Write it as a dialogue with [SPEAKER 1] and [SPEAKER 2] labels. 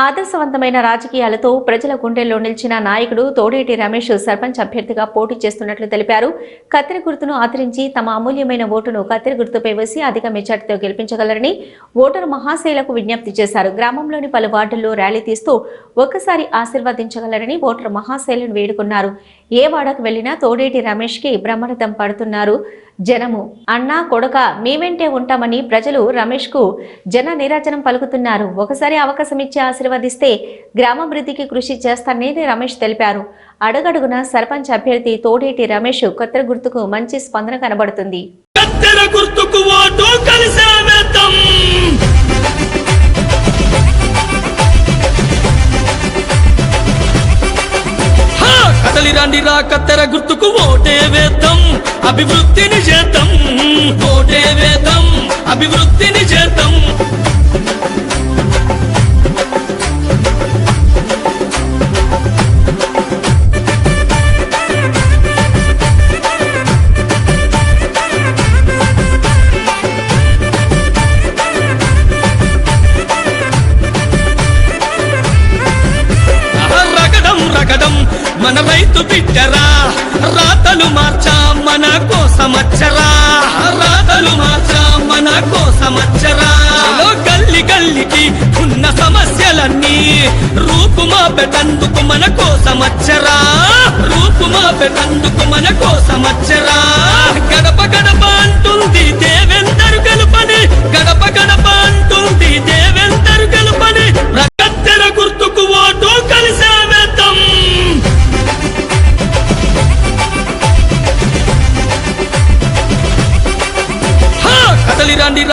[SPEAKER 1] ఆదర్శవంతమైన రాజకీయాలతో ప్రజల గుండెల్లో నిలిచిన నాయకుడు తోడేటి రమేష్ సర్పంచ్ అభ్యర్థిగా పోటీ చేస్తున్నట్లు తెలిపారు. కత్తెర గుర్తును ఆదరించి తమ అమూల్యమైన ఓటును కత్తెర గుర్తుపై వేసి అధిక మెజార్టీతో గెలిపించగలరని ఓటరు మహాశైలకు విజ్ఞప్తి చేశారు. గ్రామంలోని పలు వార్డుల్లో ర్యాలీ తీస్తూ ఒక్కసారి ఆశీర్వదించగలరని ఓటరు మహాశైలను వేడుకున్నారు. ఏ వాడకు వెళ్లినా తోడేటి రమేష్ కి బ్రహ్మరథం పడుతున్నారు జనము. అన్నా కొడక మీ వెంటే ఉంటామని ప్రజలు రమేష్ కు జన నీరాజనం పలుకుతున్నారు. ఒకసారి అవకాశం ఇచ్చి ఆశీర్వదిస్తే గ్రామాభివృద్ధికి కృషి చేస్తానని రమేష్ తెలిపారు. అడుగడుగున సర్పంచ్ అభ్యర్థి తోడేటి రమేష్ కత్తెర గుర్తుకు మంచి స్పందన కనబడుతుంది.
[SPEAKER 2] కదలిరాండిరా కత్తెర గుర్తుకు ఓటే వేద్దాం, అభివృద్ధిని చేద్దాం. ఓటే వేద్దాం, అభివృద్ధిని చేద్దాం. మన రైతు బిడ్డరా రాతలు మార్చా మన కోసమచ్చరా, రాతలు మార్చా మన కోసమచ్చరా. గల్లి గల్లికి ఉన్న సమస్యలన్నీ రూపుమాపెటందుకు మన కోసమచ్చరా, రూపుమాపెటందుకు మన కోసమచ్చరా. గడప